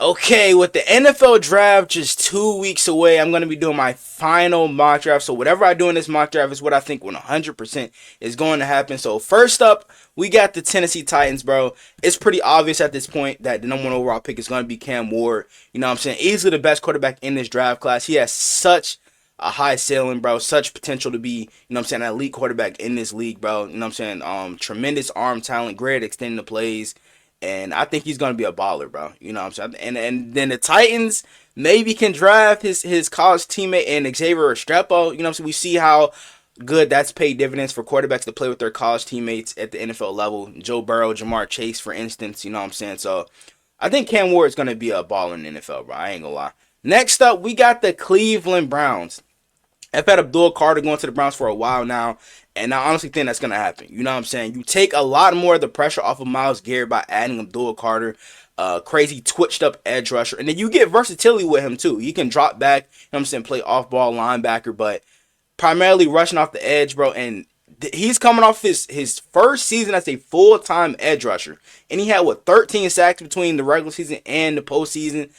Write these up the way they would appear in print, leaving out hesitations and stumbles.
Okay, with the NFL draft just 2 weeks away, I'm going to be doing my final mock draft. So, whatever I do in this mock draft is what I think 100% is going to happen. So, first up, we got the Tennessee Titans, bro. It's pretty obvious at this point that the number one overall pick is going to be Cam Ward. You know what I'm saying? Easily the best quarterback in this draft class. He has such a high ceiling, bro. Such potential to be, you know what I'm saying, an elite quarterback in this league, bro. You know what I'm saying? Tremendous arm talent, great at extending the plays. And I think he's gonna be a baller, bro. You know what I'm saying? And then the Titans maybe can draft his college teammate and Xavier Restrepo. You know what I'm saying? We see how good that's paid dividends for quarterbacks to play with their college teammates at the NFL level. Joe Burrow, Jamar Chase, for instance. You know what I'm saying? So I think Cam Ward is gonna be a baller in the NFL, bro. I ain't gonna lie. Next up, we got the Cleveland Browns. I've had Abdul Carter going to the Browns for a while now, and I honestly think that's going to happen. You know what I'm saying? You take a lot more of the pressure off of Myles Garrett by adding Abdul Carter, crazy twitched up edge rusher, and then you get versatility with him too. He can drop back, you know what I'm saying, play off ball linebacker, but primarily rushing off the edge, bro. And he's coming off his first season as a full time edge rusher, and he had 13 sacks between the regular season and the postseason.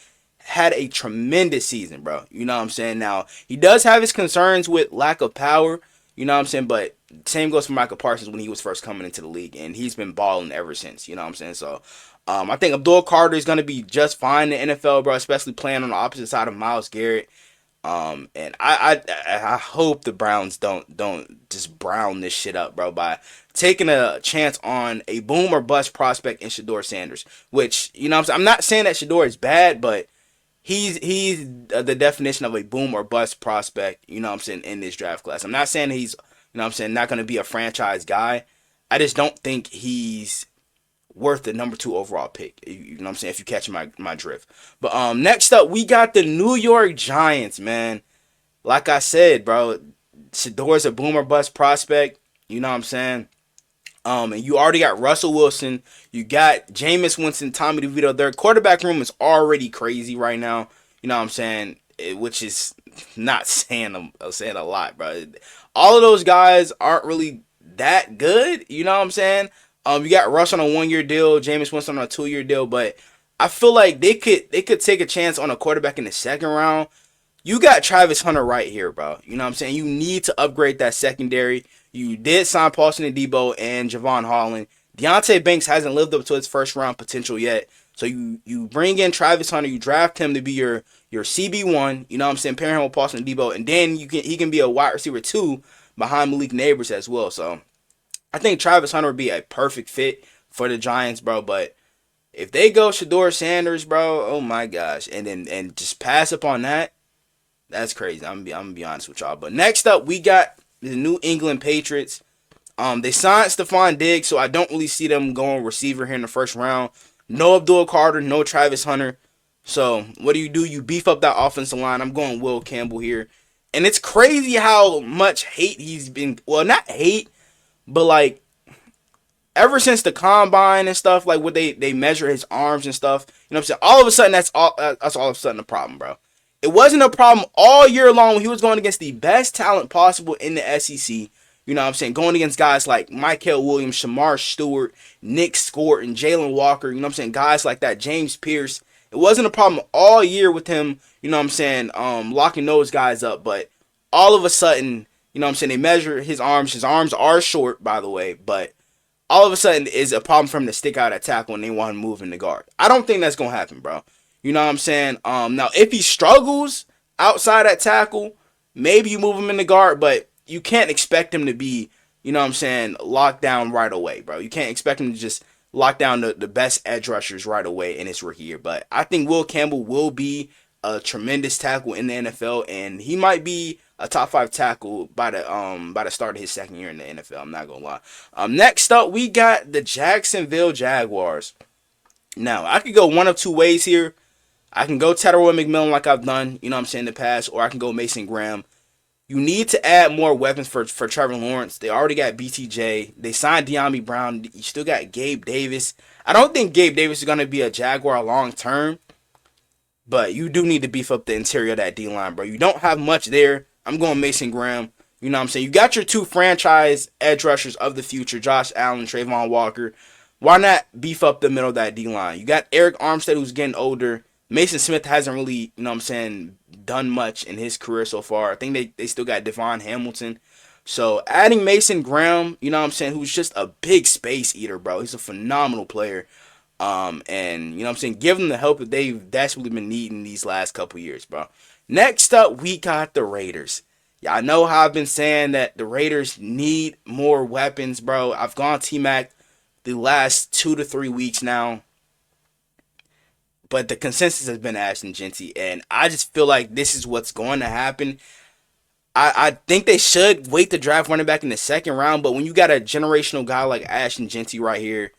Had a tremendous season, bro. You know what I'm saying? Now, he does have his concerns with lack of power, you know what I'm saying? But same goes for Michael Parsons when he was first coming into the league, and he's been balling ever since, you know what I'm saying? So, I think Abdul Carter is going to be just fine in the NFL, bro, especially playing on the opposite side of Myles Garrett. And I hope the Browns don't just brown this shit up, bro, by taking a chance on a boom or bust prospect in Shedeur Sanders, which, you know what I'm saying? I'm not saying that Shedeur is bad, but he's the definition of a boom or bust prospect, you know what I'm saying, in this draft class. I'm not saying he's, you know what I'm saying, not going to be a franchise guy. I just don't think he's worth the number 2 overall pick. You know what I'm saying, if you catch my drift. But next up, we got the New York Giants, man. Like I said, bro, Shador's a boom or bust prospect, you know what I'm saying? And you already got Russell Wilson. You got Jameis Winston, Tommy DeVito. Their quarterback room is already crazy right now. You know what I'm saying? Which is not saying a lot, bro. All of those guys aren't really that good. You know what I'm saying? You got Russ on a 1-year deal, Jameis Winston on a 2-year deal, but I feel like they could take a chance on a quarterback in the second round. You got Travis Hunter right here, bro. You know what I'm saying? You need to upgrade that secondary. You did sign Paulson Adebo and Javon Holland. Deontay Banks hasn't lived up to his first round potential yet. So you bring in Travis Hunter, you draft him to be your CB1, you know what I'm saying, pairing him with Paulson Adebo, and then he can be a wide receiver 2 behind Malik Neighbors as well. So I think Travis Hunter would be a perfect fit for the Giants, bro. But if they go Shedeur Sanders, bro, oh my gosh, and just pass up on that, that's crazy. I'm gonna be honest with y'all. But next up, we got the New England Patriots. They signed Stephon Diggs, so I don't really see them going receiver here in the first round. No Abdul Carter, no Travis Hunter. So what do? You beef up that offensive line. I'm going Will Campbell here. And it's crazy how much hate he's been, well, not hate, but like ever since the combine and stuff, like what they measure his arms and stuff, you know what I'm saying? All of a sudden that's all of a sudden a problem, bro. It wasn't a problem all year long when he was going against the best talent possible in the SEC. You know what I'm saying? Going against guys like Michael Williams, Shamar Stewart, Nick Scott, and Jalen Walker. You know what I'm saying? Guys like that, James Pierce. It wasn't a problem all year with him, you know what I'm saying, locking those guys up. But all of a sudden, you know what I'm saying, they measure his arms. His arms are short, by the way, but all of a sudden is a problem for him to stick out at tackle and they want him to move in the guard. I don't think that's going to happen, bro. You know what I'm saying? Now, if he struggles outside at tackle, maybe you move him in the guard, but you can't expect him to be, you know what I'm saying, locked down right away, bro. You can't expect him to just lock down the best edge rushers right away in his rookie year. But I think Will Campbell will be a tremendous tackle in the NFL, and he might be a top 5 tackle by the start of his second year in the NFL. I'm not gonna lie. Next up, we got the Jacksonville Jaguars. Now, I could go one of two ways here. I can go Tetairoa McMillan like I've done, you know what I'm saying, in the past, or I can go Mason Graham. You need to add more weapons for Trevor Lawrence. They already got BTJ. They signed De'Ami Brown. You still got Gabe Davis. I don't think Gabe Davis is going to be a Jaguar long term, but you do need to beef up the interior of that D-line, bro. You don't have much there. I'm going Mason Graham. You know what I'm saying? You got your 2 franchise edge rushers of the future, Josh Allen, Trayvon Walker. Why not beef up the middle of that D-line? You got Eric Armstead, who's getting older. Mason Smith hasn't really, you know what I'm saying, done much in his career so far. I think they still got Devon Hamilton. So adding Mason Graham, you know what I'm saying, who's just a big space eater, bro. He's a phenomenal player. And you know what I'm saying, give them the help that they've desperately been needing these last couple years, bro. Next up, we got the Raiders. Yeah, I know how I've been saying that the Raiders need more weapons, bro. I've gone T-Mac the last 2 to 3 weeks now, but the consensus has been Ashton Jeanty, and I just feel like this is what's going to happen. I think they should wait to draft running back in the second round, but when you got a generational guy like Ashton Jeanty right here,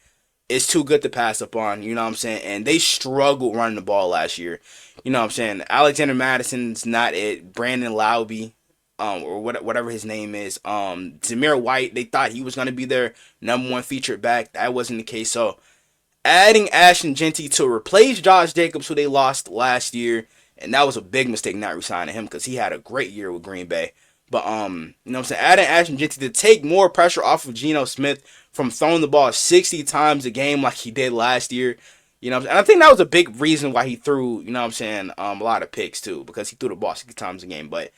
it's too good to pass up on, you know what I'm saying? And they struggled running the ball last year. You know what I'm saying? Alexander Madison's not it. Brandon Lauby, or whatever his name is. Zamir White, they thought he was going to be their number one featured back. That wasn't the case. So adding Ashton Jeanty to replace Josh Jacobs, who they lost last year, and that was a big mistake not re-signing him because he had a great year with Green Bay. But you know what I'm saying, adding Ashton Jeanty to take more pressure off of Geno Smith from throwing the ball 60 times a game like he did last year. You know what I'm saying? And I think that was a big reason why he threw, you know what I'm saying, a lot of picks too, because he threw the ball 60 times a game. But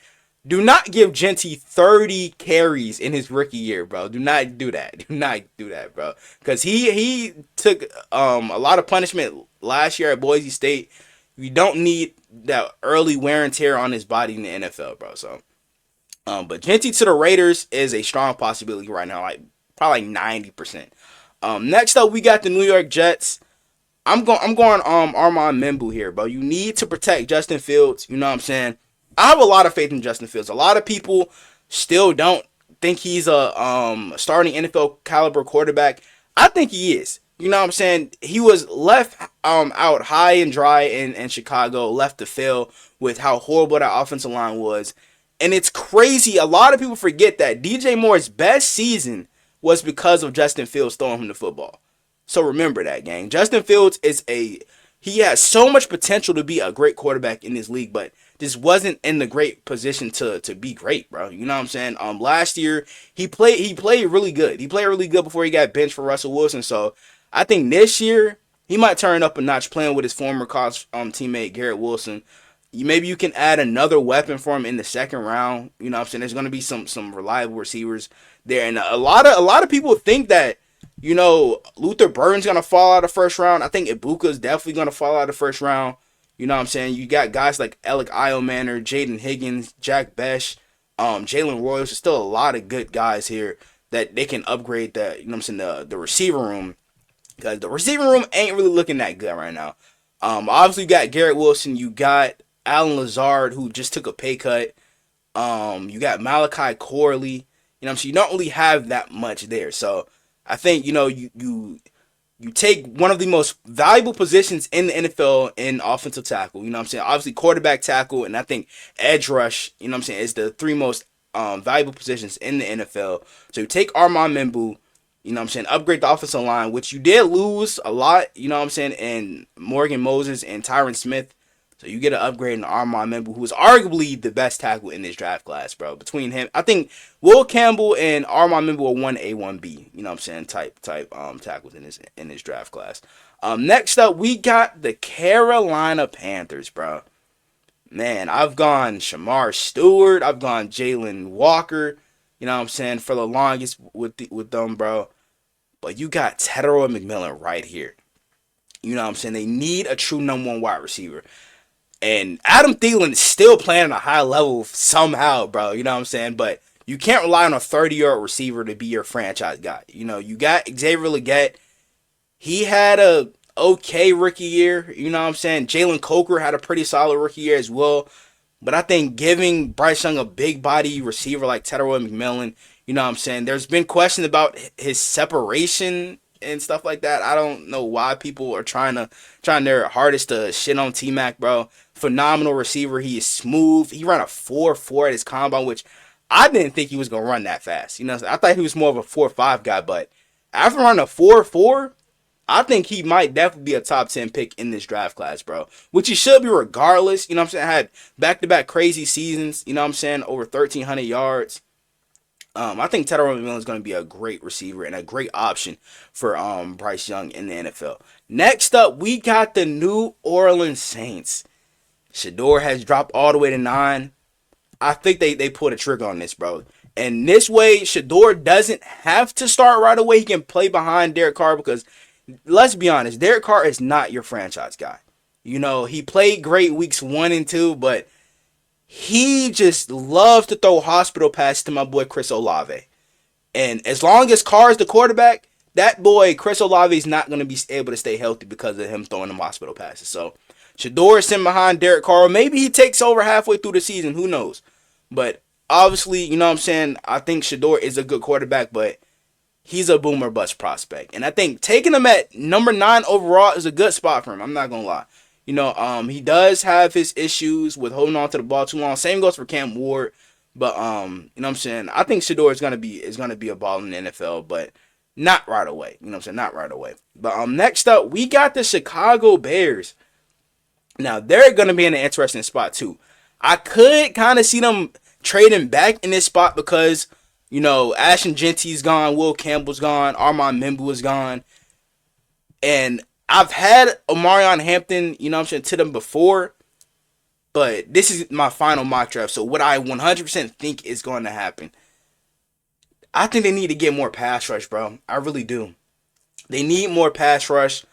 do not give Jeanty 30 carries in his rookie year, bro. Do not do that. Do not do that, bro. Because he took a lot of punishment last year at Boise State. You don't need that early wear and tear on his body in the NFL, bro. So, but Jeanty to the Raiders is a strong possibility right now, like probably like 90%. Next up, we got the New York Jets. I'm going Armand Membu here, bro. You need to protect Justin Fields. You know what I'm saying? I have a lot of faith in Justin Fields. A lot of people still don't think he's a starting NFL caliber quarterback. I think he is. You know what I'm saying? He was left out high and dry in Chicago, left to fail with how horrible that offensive line was. And it's crazy. A lot of people forget that DJ Moore's best season was because of Justin Fields throwing him the football. So remember that, gang. Justin Fields he has so much potential to be a great quarterback in this league, but just wasn't in the great position to be great, bro. You know what I'm saying? Last year he played really good. He played really good before he got benched for Russell Wilson. So I think this year he might turn up a notch playing with his former college teammate Garrett Wilson. Maybe you can add another weapon for him in the second round. You know what I'm saying? There's going to be some reliable receivers there, and a lot of people think that, you know, Luther Burden's going to fall out of first round. I think Ibuka's definitely going to fall out of first round. You know what I'm saying? You got guys like Alec Iomanner, Jaden Higgins, Jack Besh, Jalen Royals. There's still a lot of good guys here that they can upgrade that, you know what I'm saying, the receiver room. Because the receiver room ain't really looking that good right now. Obviously you got Garrett Wilson. You got Alan Lazard, who just took a pay cut. You got Malachi Corley. You know what I'm saying? You don't really have that much there. So I think, you know, you take one of the most valuable positions in the NFL in offensive tackle. You know what I'm saying? Obviously quarterback, tackle, and I think edge rush, you know what I'm saying, is the three most valuable positions in the NFL. So you take Armand Membu, you know what I'm saying, upgrade the offensive line, which you did lose a lot, you know what I'm saying, and Morgan Moses and Tyron Smith. So you get an upgrade in Armand Membu, who is arguably the best tackle in this draft class, bro. Between him, I think Will Campbell and Armand Membu are 1A, 1B. You know what I'm saying? Type tackles in this draft class. Next up, we got the Carolina Panthers, bro. Man, I've gone Shamar Stewart. I've gone Jalen Walker. You know what I'm saying? For the longest with them, bro. But you got Tedero McMillan right here. You know what I'm saying? They need a true number one wide receiver. And Adam Thielen is still playing at a high level somehow, bro. You know what I'm saying? But you can't rely on a 30-year-old receiver to be your franchise guy. You know, you got Xavier Legette. He had a okay rookie year. You know what I'm saying? Jalen Coker had a pretty solid rookie year as well. But I think giving Bryce Young a big body receiver like Tedero McMillan, you know what I'm saying? There's been questions about his separation and stuff like that. I don't know why people are trying their hardest to shit on T-Mac, bro. Phenomenal receiver. He is smooth. He ran a 4.4 at his combine, which I didn't think he was going to run that fast. You know, I thought he was more of a 4.5 guy, but after running a 4.4, I think he might definitely be a top 10 pick in this draft class, bro. Which he should be regardless. You know what I'm saying? Had back-to-back crazy seasons. You know what I'm saying? Over 1,300 yards. I think Tyrone McMillan is going to be a great receiver and a great option for Bryce Young in the NFL. Next up, we got the New Orleans Saints. Shedeur has dropped all the way to 9. I think they pulled a trigger on this, bro. And this way, Shedeur doesn't have to start right away. He can play behind Derek Carr because, let's be honest, Derek Carr is not your franchise guy. You know, he played great weeks 1 and 2, but he just loves to throw hospital passes to my boy Chris Olave. And as long as Carr is the quarterback, that boy Chris Olave is not going to be able to stay healthy because of him throwing them hospital passes. So Shedeur is sitting behind Derek Carr. Maybe he takes over halfway through the season. Who knows? But obviously, you know what I'm saying, I think Shedeur is a good quarterback, but he's a boomer bust prospect. And I think taking him at number 9 overall is a good spot for him. I'm not going to lie. You know, he does have his issues with holding on to the ball too long. Same goes for Cam Ward. But you know what I'm saying? I think Shedeur is gonna be a ball in the NFL, but not right away. You know what I'm saying? Not right away. But next up, we got the Chicago Bears. Now they're gonna be in an interesting spot too. I could kind of see them trading back in this spot because, you know, Ashton Genty's gone, Will Campbell's gone, Armand Membu is gone. And I've had Omarion Hampton, you know what I'm saying, to them before. But this is my final mock draft. So what I 100% think is going to happen, I think they need to get more pass rush, bro. I really do. They need more pass rush.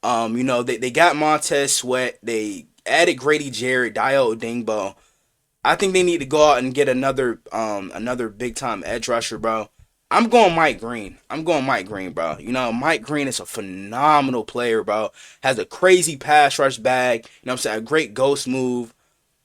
You know, they got Montez Sweat. They added Grady Jarrett, Dio Odingbo. I think they need to go out and get another big time edge rusher, bro. I'm going Mike Green. Bro. You know, Mike Green is a phenomenal player, bro. Has a crazy pass rush bag. You know what I'm saying? A great ghost move.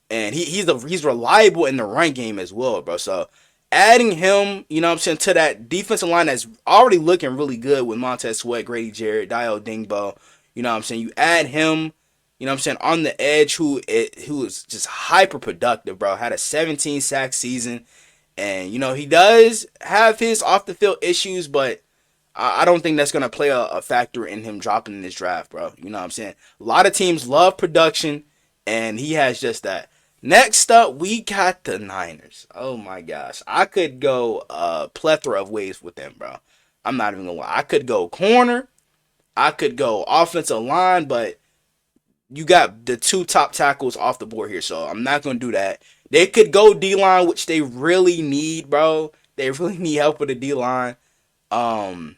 And he's reliable in the run game as well, bro. So adding him, you know what I'm saying, to that defensive line that's already looking really good with Montez Sweat, Grady Jarrett, Dio Dingbo. You know what I'm saying? You add him, you know what I'm saying, on the edge who is just hyper productive, bro. Had a 17 sack season. And, you know, he does have his off the field issues, but I don't think that's going to play a factor in him dropping in this draft, bro. You know what I'm saying? A lot of teams love production, and he has just that. Next up, we got the Niners. Oh my gosh. I could go a plethora of ways with them, bro. I'm not even gonna lie. I could go corner. I could go offensive line, but you got the 2 top tackles off the board here, so I'm not gonna do that. They could go D-line, which they really need, bro. They really need help with the D-line. I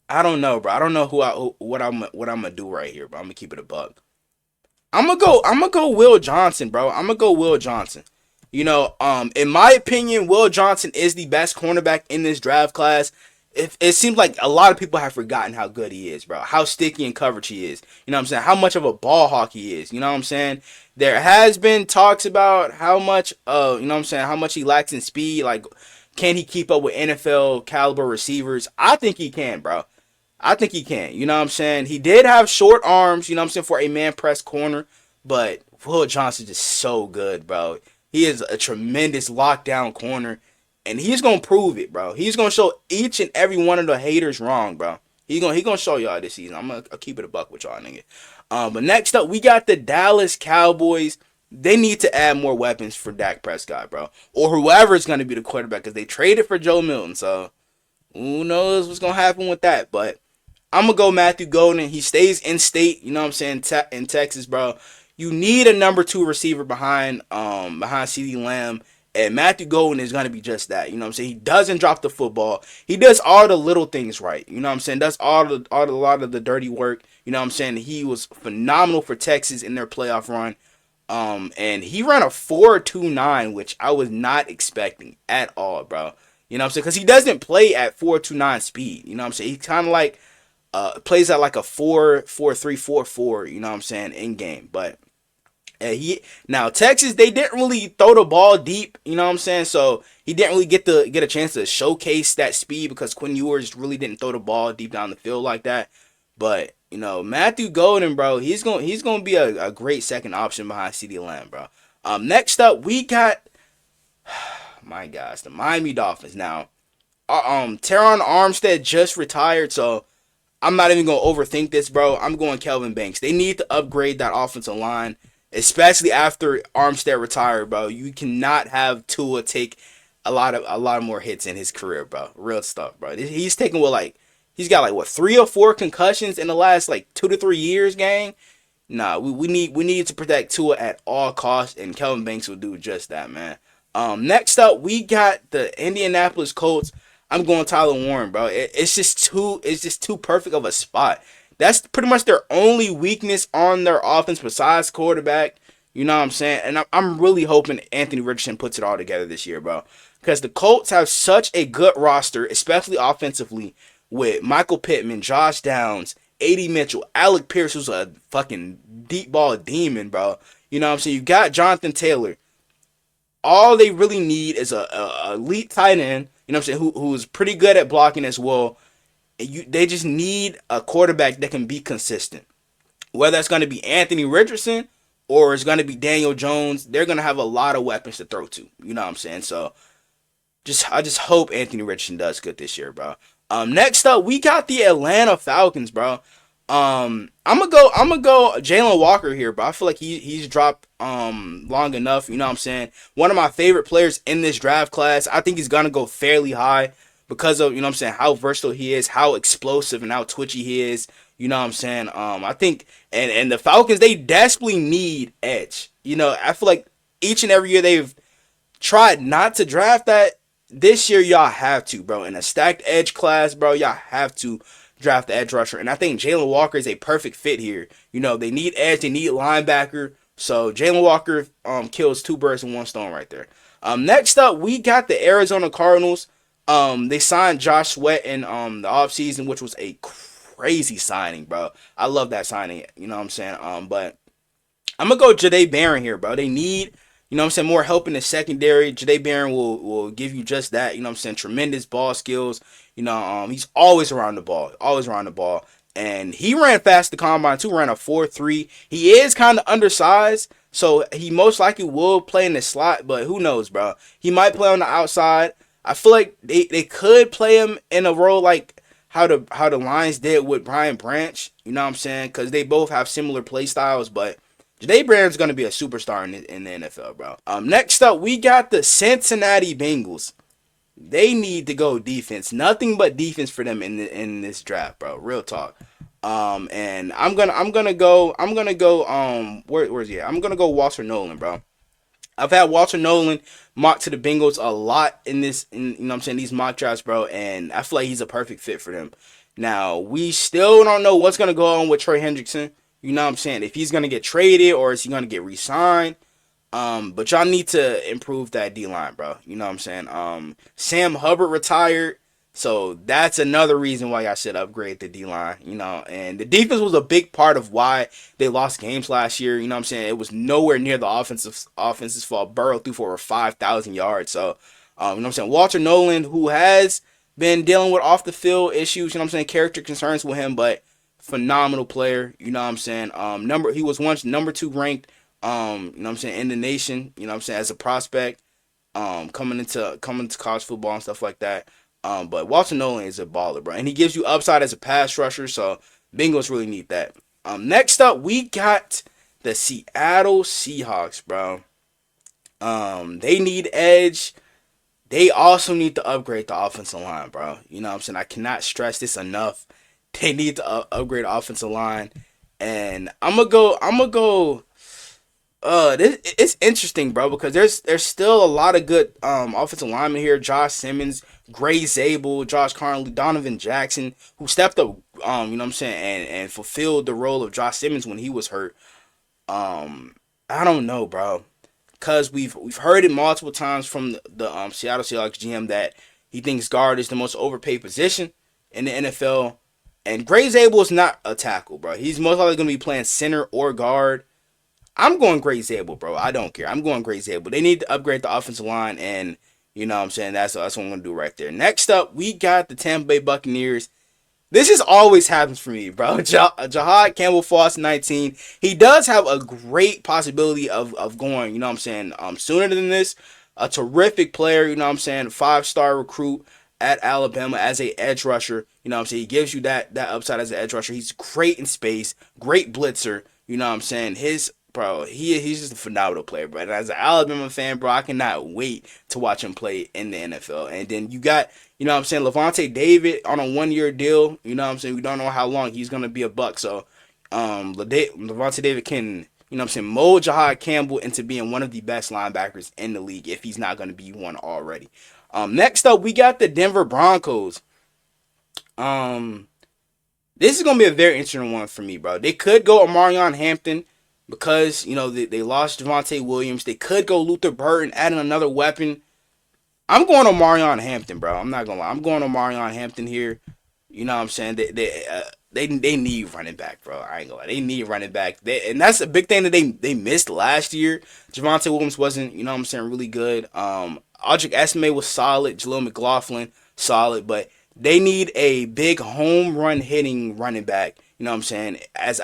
don't know, bro. I don't know what I'm gonna do right here, bro. I'm gonna keep it a buck. I'm gonna go Will Johnson, bro. I'm gonna go Will Johnson. You know, in my opinion, Will Johnson is the best cornerback in this draft class. It seems like a lot of people have forgotten how good he is, bro. How sticky in coverage he is. You know what I'm saying? How much of a ball hawk he is. You know what I'm saying? There has been talks about how much, you know what I'm saying, how much he lacks in speed. Like, can he keep up with NFL caliber receivers? I think he can, bro. I think he can. You know what I'm saying? He did have short arms, you know what I'm saying, for a man press corner. But Will Johnson is so good, bro. He is a tremendous lockdown corner. And he's going to prove it, bro. He's going to show each and every one of the haters wrong, bro. He gonna show y'all this season. I'll keep it a buck with y'all, nigga. But next up, we got the Dallas Cowboys. They need to add more weapons for Dak Prescott, bro. Or whoever is going to be the quarterback, because they traded for Joe Milton. So who knows what's going to happen with that. But I'm going to go Matthew Golden. He stays in state, you know what I'm saying, in Texas, bro. You need a number 2 receiver behind CeeDee Lamb. And Matthew Golden is going to be just that. You know what I'm saying? He doesn't drop the football. He does all the little things right. You know what I'm saying? Does a lot of the dirty work. You know what I'm saying? He was phenomenal for Texas in their playoff run. And he ran a 4.29, which I was not expecting at all, bro. You know what I'm saying? Because he doesn't play at 4.29 speed. You know what I'm saying? He kind of like plays at like a 4.43, 4.4, you know what I'm saying, in game. But now Texas, they didn't really throw the ball deep, you know what I'm saying? So he didn't really get a chance to showcase that speed because Quinn Ewers really didn't throw the ball deep down the field like that. But you know, Matthew Golden, bro, he's gonna be a great second option behind CeeDee Lamb, bro. Next up, we got my gosh, the Miami Dolphins. Now, Teron Armstead just retired, so I'm not even gonna overthink this, bro. I'm going Kelvin Banks. They need to upgrade that offensive line, especially after Armstead retired, bro. You cannot have Tua take a lot of more hits in his career, bro. Real stuff, bro. He's taken he's got like what 3 or 4 concussions in the last like 2 to 3 years, gang. Nah, we need to protect Tua at all costs, and Kelvin Banks will do just that, man. Next up, we got the Indianapolis Colts. I'm going Tyler Warren, bro. It's just too perfect of a spot. That's pretty much their only weakness on their offense besides quarterback. You know what I'm saying? And I'm really hoping Anthony Richardson puts it all together this year, bro. Because the Colts have such a good roster, especially offensively, with Michael Pittman, Josh Downs, A.D. Mitchell, Alec Pierce, who's a fucking deep ball demon, bro. You know what I'm saying? You got Jonathan Taylor. All they really need is a elite tight end, you know what I'm saying, who's pretty good at blocking as well. They just need a quarterback that can be consistent. Whether it's going to be Anthony Richardson or it's going to be Daniel Jones, they're going to have a lot of weapons to throw to. You know what I'm saying? So I just hope Anthony Richardson does good this year, bro. Next up, we got the Atlanta Falcons, bro. I'm gonna go Jalen Walker here, bro. I feel like he's dropped long enough. You know what I'm saying? One of my favorite players in this draft class. I think he's gonna go fairly high because of, you know what I'm saying, how versatile he is, how explosive and how twitchy he is. You know what I'm saying? I think and the Falcons, they desperately need edge. You know, I feel like each and every year they've tried not to draft that. This year, y'all have to, bro. In a stacked edge class, bro, y'all have to draft the edge rusher. And I think Jalen Walker is a perfect fit here. You know, they need edge, they need linebacker. So Jalen Walker kills 2 birds with 1 stone right there. Next up, we got the Arizona Cardinals. They signed Josh Sweat in the offseason, which was a crazy signing, bro. I love that signing. You know what I'm saying? But I'm going to go Jahdae Barron here, bro. They need, you know what I'm saying, more help in the secondary. Jahdae Barron will give you just that. You know what I'm saying? Tremendous ball skills. You know, he's always around the ball. Always around the ball. And he ran fast the combine too, ran a 4.3. He is kind of undersized, so he most likely will play in the slot, but who knows, bro? He might play on the outside. I feel like they could play him in a role like how the Lions did with Brian Branch. You know what I'm saying? Because they both have similar play styles, but Jahdae Barron's going to be a superstar in the NFL, bro. Next up, we got the Cincinnati Bengals. They need to go defense. Nothing but defense for them in this draft, bro. Real talk. And I'm gonna go where's he at? I'm gonna go Walter Nolan, bro. I've had Walter Nolan mocked to the Bengals a lot in you know what I'm saying, these mock drafts, bro, and I feel like he's a perfect fit for them. Now, we still don't know what's gonna go on with Trey Hendrickson. You know what I'm saying? If he's gonna get traded or is he gonna get re-signed. But y'all need to improve that D-line, bro. You know what I'm saying? Sam Hubbard retired, so that's another reason why y'all should upgrade the D-line, you know. And the defense was a big part of why they lost games last year. You know what I'm saying? It was nowhere near the offense's fault. Burrow threw for over 5,000 yards. So, you know what I'm saying? Walter Nolan, who has been dealing with off-the-field issues, you know what I'm saying, character concerns with him, but phenomenal player, you know what I'm saying? He was once number 2 ranked, you know what I'm saying, in the nation, you know what I'm saying, as a prospect, coming into college football and stuff like that. But Walter Nolan is a baller, bro. And he gives you upside as a pass rusher, so Bengals really need that. Next up, we got the Seattle Seahawks, bro. They need edge. They also need to upgrade the offensive line, bro. You know what I'm saying? I cannot stress this enough. They need to upgrade the offensive line. And I'm gonna go it's interesting, bro, because there's still a lot of good offensive linemen here. Josh Simmons, Gray Zabel, Josh Carnley, Donovan Jackson, who stepped up, you know what I'm saying, and fulfilled the role of Josh Simmons when he was hurt. I don't know, bro, because we've heard it multiple times from the Seattle Seahawks GM that he thinks guard is the most overpaid position in the NFL, and Gray Zabel is not a tackle, bro. He's most likely gonna be playing center or guard. I'm going Gray Zabel, bro. I don't care. I'm going Gray Zabel. They need to upgrade the offensive line, and you know what I'm saying, that's what I'm going to do right there. Next up, we got the Tampa Bay Buccaneers. This is always happens for me, bro. Jahad Campbell-Foss, 19. He does have a great possibility of going, you know what I'm saying, sooner than this. A terrific player, you know what I'm saying, 5-star recruit at Alabama as a edge rusher. You know what I'm saying? He gives you that upside as an edge rusher. He's great in space, great blitzer. You know what I'm saying? His bro, he's just a phenomenal player, bro. And as an Alabama fan, bro, I cannot wait to watch him play in the NFL. And then you got, you know what I'm saying, Levante David on a 1 year deal. You know what I'm saying? We don't know how long he's gonna be a Buck. So Levante David can, you know what I'm saying, mold Jahad Campbell into being one of the best linebackers in the league if he's not gonna be one already. Next up we got the Denver Broncos. This is gonna be a very interesting one for me, bro. They could go Omarion Hampton because, you know, they lost Javonte Williams. They could go Luther Burton, adding another weapon. I'm going Omarion Hampton, bro. I'm not gonna lie. I'm going Omarion Hampton here. You know what I'm saying? They need running back, bro. I ain't gonna lie. They need running back. And that's a big thing that they missed last year. Javonte Williams wasn't, you know what I'm saying, really good. Audric Esme was solid. Jaleel McLaughlin, solid. But they need a big home run hitting running back. You know what I'm saying? As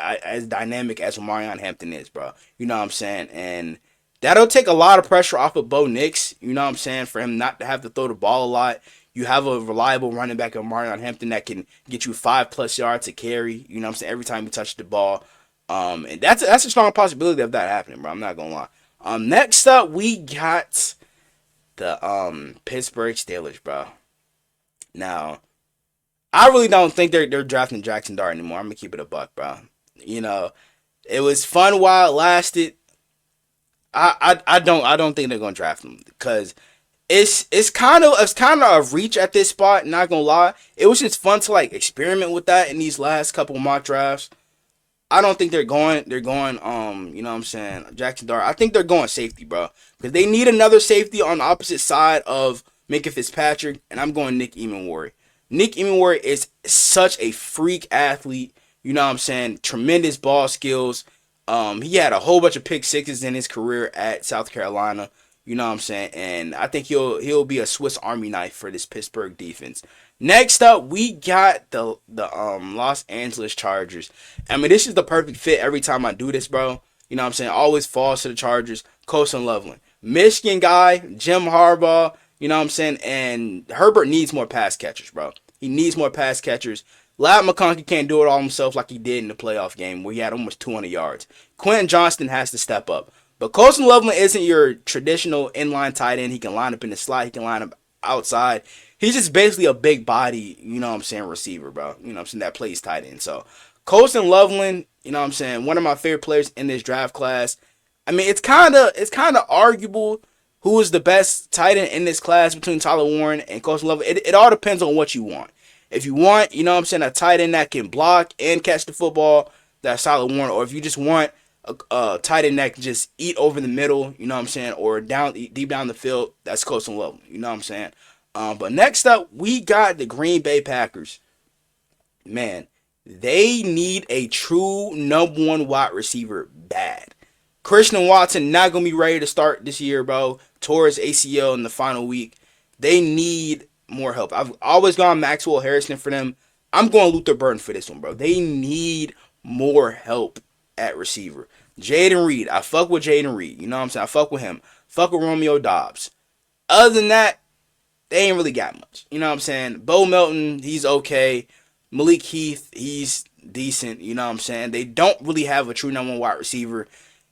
dynamic as Omarion Hampton is, bro. You know what I'm saying? And that'll take a lot of pressure off of Bo Nix. You know what I'm saying? For him not to have to throw the ball a lot. You have a reliable running back in Omarion Hampton that can get you 5+ yards to carry. You know what I'm saying? Every time you touch the ball. And that's a strong possibility of that happening, bro. I'm not gonna lie. Next up we got the Pittsburgh Steelers, bro. Now, I really don't think they're drafting Jackson Dart anymore. I'm gonna keep it a buck, bro. You know, it was fun while it lasted. I don't think they're gonna draft him because it's kind of a reach at this spot. Not gonna lie, it was just fun to like experiment with that in these last couple mock drafts. I don't think they're going. You know what I'm saying, Jackson Dart. I think they're going safety, bro, because they need another safety on the opposite side of Minka Fitzpatrick, and I'm going Nick Emenwari. Nick Emenwari is such a freak athlete. You know what I'm saying? Tremendous ball skills. He had a whole bunch of pick sixes in his career at South Carolina. You know what I'm saying? And I think he'll be a Swiss Army knife for this Pittsburgh defense. Next up, we got the Los Angeles Chargers. I mean, this is the perfect fit every time I do this, bro. You know what I'm saying? Always falls to the Chargers. Colson Loveland. Michigan guy, Jim Harbaugh. You know what I'm saying? And Herbert needs more pass catchers, bro. He needs more pass catchers. Ladd McConkey can't do it all himself like he did in the playoff game where he had almost 200 yards. Quentin Johnston has to step up. But Colson Loveland isn't your traditional inline tight end. He can line up in the slot. He can line up outside. He's just basically a big body, you know what I'm saying, receiver, bro. You know what I'm saying, that plays tight end. So, Colson Loveland, you know what I'm saying, one of my favorite players in this draft class. I mean, it's kind of arguable who is the best tight end in this class between Tyler Warren and Colson Loveland. It all depends on what you want. If you want, you know what I'm saying, a tight end that can block and catch the football, that's Tyler Warren. Or if you just want a tight end that can just eat over the middle, you know what I'm saying, or deep down the field, that's Colson Loveland. You know what I'm saying? But next up, we got the Green Bay Packers. Man, they need a true number one wide receiver bad. Christian Watson not going to be ready to start this year, bro. Tore his ACL in the final week. They need more help. I've always gone Maxwell Harrison for them. I'm going Luther Burton for this one, bro. They need more help at receiver. Jaden Reed. I fuck with Jaden Reed. You know what I'm saying? I fuck with him. Fuck with Romeo Dobbs. Other than that, they ain't really got much. You know what I'm saying? Bo Melton, he's okay. Malik Heath, he's decent. You know what I'm saying? They don't really have a true number one wide receiver.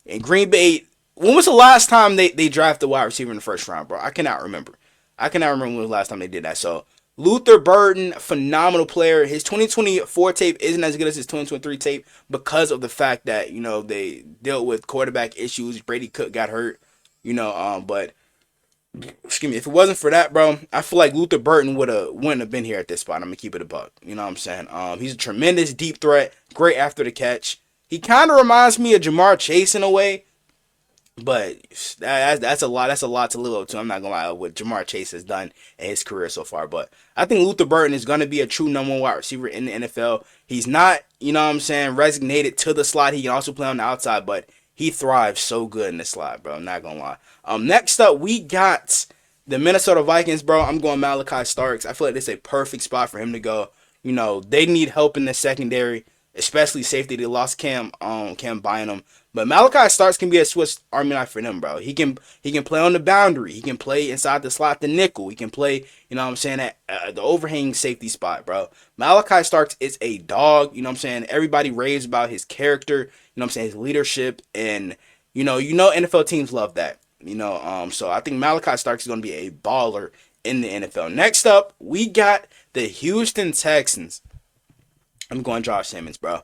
And Green Bay, when was the last time they drafted a wide receiver in the first round, bro? I cannot remember. When was the last time they did that. So, Luther Burton, phenomenal player. His 2024 tape isn't as good as his 2023 tape because of the fact that, you know, they dealt with quarterback issues. Brady Cook got hurt, you know, but excuse me, if it wasn't for that, bro, I feel like Luther Burton wouldn't have been here at this spot. I'm gonna keep it a buck. You know what I'm saying? He's a tremendous deep threat, great after the catch. He kind of reminds me of Jamar Chase in a way, but that's a lot. That's a lot to live up to. I'm not gonna lie, what Jamar Chase has done in his career so far. But I think Luther Burton is gonna be a true number one wide receiver in the NFL. He's not, you know what I'm saying, resignated to the slot. He can also play on the outside, but he thrives so good in the slot, bro. I'm not gonna lie. Next up, we got the Minnesota Vikings, bro. I'm going Malachi Starks. I feel like this is a perfect spot for him to go. You know, they need help in the secondary, especially safety. They lost Cam Bynum, But Malachi Starks can be a Swiss Army knife for them, bro. He can play on the boundary. He can play inside the slot, the nickel. He can play, you know what I'm saying, at the overhang safety spot, bro. Malachi Starks is a dog, you know what I'm saying? Everybody raves about his character, you know what I'm saying, his leadership, and you know NFL teams love that. So I think Malachi Starks is going to be a baller in the NFL. Next up, we got the Houston Texans. I'm going Josh Simmons, bro.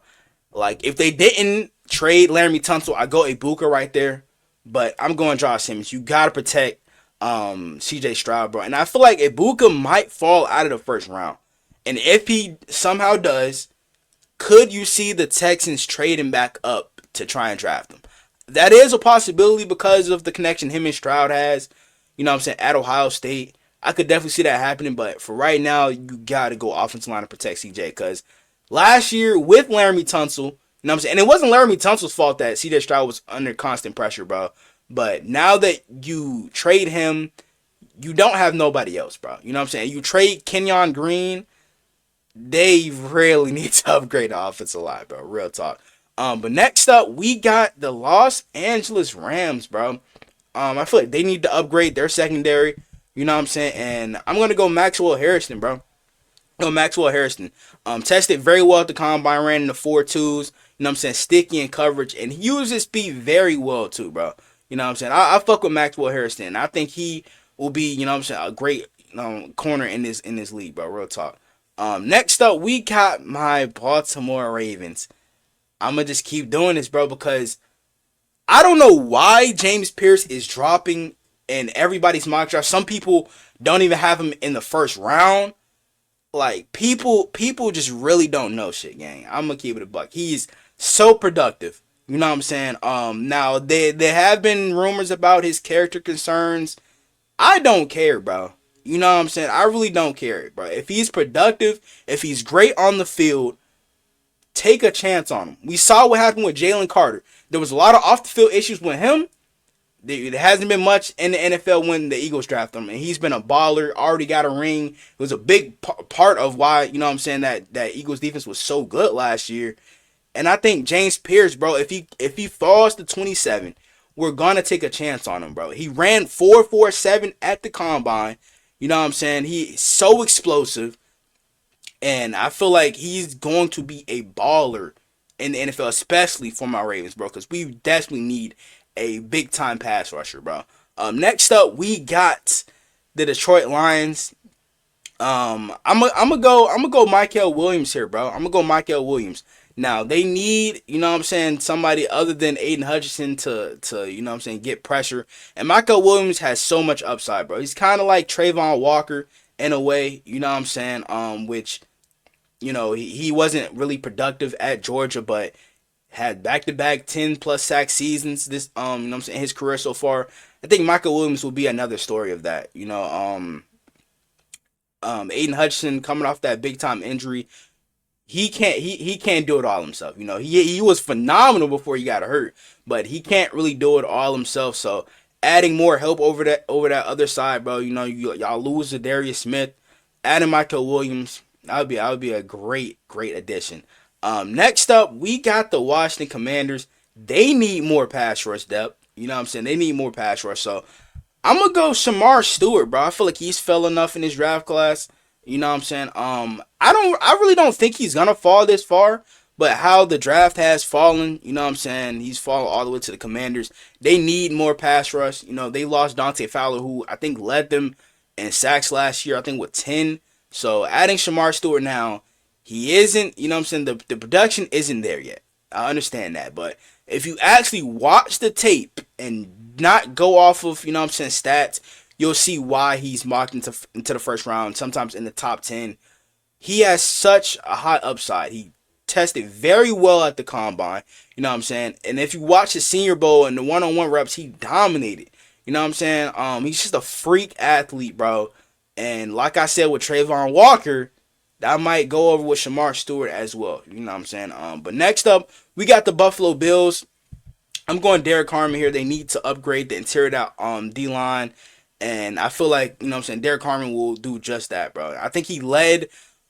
Like, if they didn't trade Laramie Tunsil, I go Ibuka right there. But I'm going Josh Simmons. You got to protect CJ Stroud, bro. And I feel like Ibuka might fall out of the first round. And if he somehow does, could you see the Texans trade him back up to try and draft him? That is a possibility because of the connection him and Stroud has, you know what I'm saying, at Ohio State. I could definitely see that happening, but for right now, you got to go offensive line to protect CJ because last year with Laramie Tunsil, you know what I'm saying, and it wasn't Laramie Tunsil's fault that CJ Stroud was under constant pressure, bro. But now that you trade him, you don't have nobody else, bro. You know what I'm saying? You trade Kenyon Green, they really need to upgrade the offensive line, bro. Real talk. But next up, we got the Los Angeles Rams, bro. I feel like they need to upgrade their secondary. You know what I'm saying? And I'm gonna go Maxwell Harrison, bro. No, Maxwell Harrison. Tested very well at the combine, ran in the 4.2s. You know what I'm saying? Sticky in coverage, and he used his speed very well too, bro. You know what I'm saying? I fuck with Maxwell Harrison. I think he will be, you know what I'm saying, a great corner in this league, bro. Real talk. Next up, we got my Baltimore Ravens. I'm going to just keep doing this, bro, because I don't know why James Pierce is dropping in everybody's mock draft. Some people don't even have him in the first round. Like, people just really don't know shit, gang. I'm going to keep it a buck. He's so productive. You know what I'm saying? Now, there have been rumors about his character concerns. I don't care, bro. You know what I'm saying? I really don't care, bro. If he's productive, if he's great on the field, take a chance on him. We saw what happened with Jalen Carter. There was a lot of off the field issues with him. There hasn't been much in the NFL when the Eagles drafted him, and he's been a baller. Already got a ring. It was a big part of why, you know what I'm saying, that Eagles defense was so good last year. And I think James Pierce, bro, if he falls to 27, we're gonna take a chance on him, bro. He ran 4.47 at the combine. You know what I'm saying? He's so explosive. And I feel like he's going to be a baller in the NFL, especially for my Ravens, bro, because we desperately need a big-time pass rusher, bro. Next up, we got the Detroit Lions. I'm gonna go Michael Williams here, bro. I'm gonna go Michael Williams. Now, they need, you know what I'm saying, somebody other than Aiden Hutchinson to you know what I'm saying, get pressure. And Michael Williams has so much upside, bro. He's kind of like Trayvon Walker in a way, you know what I'm saying, which, you know, he wasn't really productive at Georgia, but had back-to-back 10-plus sack seasons this, you know what I'm saying, his career so far. I think Michael Williams will be another story of that, you know. Aiden Hutchinson coming off that big-time injury, he can't do it all himself, you know. He was phenomenal before he got hurt, but he can't really do it all himself, so adding more help over that other side, bro, you know, y'all lose to Darius Smith, adding Michael Williams, that would be a great addition. Next up, we got the Washington Commanders. They need more pass rush depth. You know what I'm saying? They need more pass rush. So I'm gonna go Shamar Stewart, bro. I feel like he's fell enough in his draft class. You know what I'm saying? I really don't think he's gonna fall this far. But how the draft has fallen, you know what I'm saying? He's fallen all the way to the Commanders. They need more pass rush. You know, they lost Dante Fowler, who I think led them in sacks last year, I think with 10. So adding Shamar Stewart now, he isn't, you know what I'm saying, the production isn't there yet. I understand that. But if you actually watch the tape and not go off of, you know what I'm saying, stats, you'll see why he's mocked into the first round, sometimes in the top 10. He has such a high upside. He tested very well at the combine, you know what I'm saying? And if you watch his Senior Bowl and the one-on-one reps, he dominated. You know what I'm saying? He's just a freak athlete, bro. And like I said with Trayvon Walker, that might go over with Shamar Stewart as well. You know what I'm saying? But next up, we got the Buffalo Bills. I'm going Derek Harmon here. They need to upgrade the interior D-line. And I feel like, you know what I'm saying, Derek Harmon will do just that, bro. I think he led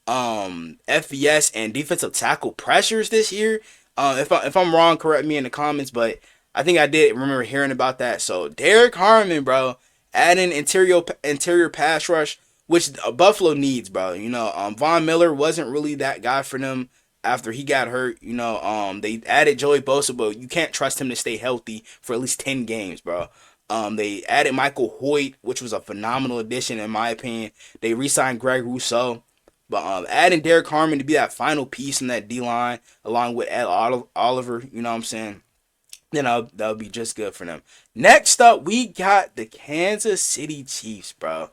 FBS and defensive tackle pressures this year. If I'm wrong, correct me in the comments. But I think I did remember hearing about that. So Derek Harmon, bro, adding interior pass rush, which Buffalo needs, bro. Von Miller wasn't really that guy for them after he got hurt. They added Joey Bosa, but you can't trust him to stay healthy for at least 10 games, bro. They added Michael Hoyt, which was a phenomenal addition in my opinion. They re-signed Greg Rousseau. But adding Derek Harmon to be that final piece in that D line, along with Ed Oliver, you know what I'm saying? Then that'll be just good for them. Next up, we got the Kansas City Chiefs, bro.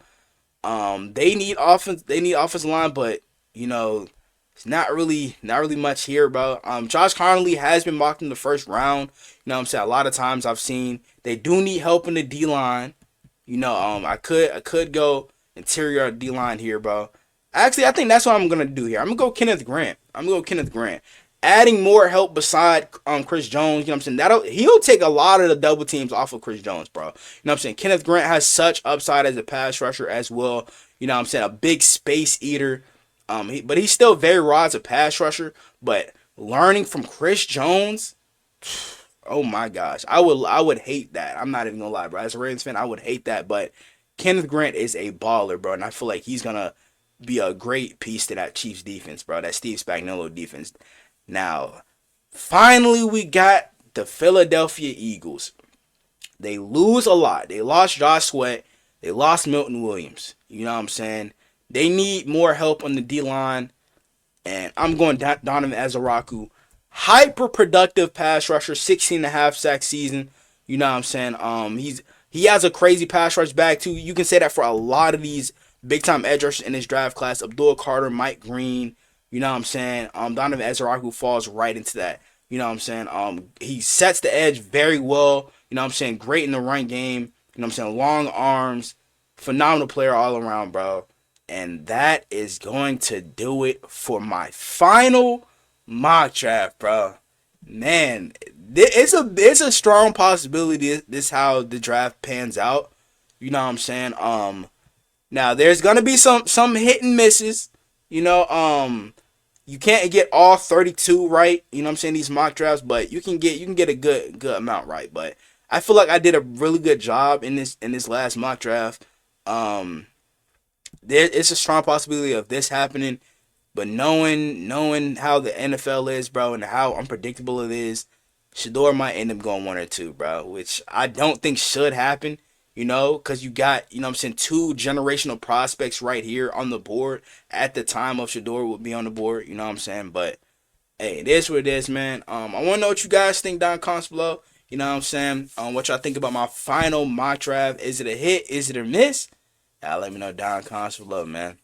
They need offense. They need offensive line, but it's not really much here, bro. Josh Connolly has been mocked in the first round. You know what I'm saying? A lot of times I've seen they do need help in the D line. I could go interior D line here, bro. Actually, I think that's what I'm gonna do here. I'm gonna go Kenneth Grant. Adding more help beside Chris Jones, you know what I'm saying? He'll take a lot of the double teams off of Chris Jones, bro. You know what I'm saying? Kenneth Grant has such upside as a pass rusher as well. You know what I'm saying? A big space eater. But he's still very raw as a pass rusher. But learning from Chris Jones, oh my gosh, I would hate that. I'm not even gonna lie, bro. As a Ravens fan, I would hate that. But Kenneth Grant is a baller, bro, and I feel like he's gonna be a great piece to that Chiefs defense, bro. That Steve Spagnuolo defense. Now, finally, we got the Philadelphia Eagles. They lose a lot. They lost Josh Sweat. They lost Milton Williams. You know what I'm saying? They need more help on the D-line. And I'm going Donovan Ezaraku. Hyper productive pass rusher, 16.5 sack season. You know what I'm saying? He has a crazy pass rush bag too. You can say that for a lot of these big time edge rushers in this draft class. Abdul Carter, Mike Green. You know what I'm saying? Donovan Ezaraku falls right into that. You know what I'm saying? He sets the edge very well. You know what I'm saying? Great in the run game. You know what I'm saying? Long arms. Phenomenal player all around, bro. And that is going to do it for my final mock draft, bro. Man, it's a strong possibility this how the draft pans out. You know what I'm saying? Now there's gonna be some hit and misses. You can't get all 32 right. You know what I'm saying? These mock drafts, but you can get a good amount right. But I feel like I did a really good job in this last mock draft. It's a strong possibility of this happening, but knowing how the NFL is, bro, and how unpredictable it is, Shedeur might end up going 1 or 2, bro, which I don't think should happen. Because you got, you know what I'm saying, 2 generational prospects right here on the board at the time of Shedeur would be on the board, you know what I'm saying? But, hey, it is what it is, man. I want to know what you guys think down in the comments below, you know what I'm saying? What y'all think about my final mock draft. Is it a hit? Is it a miss? Y'all let me know down in the comments below, man.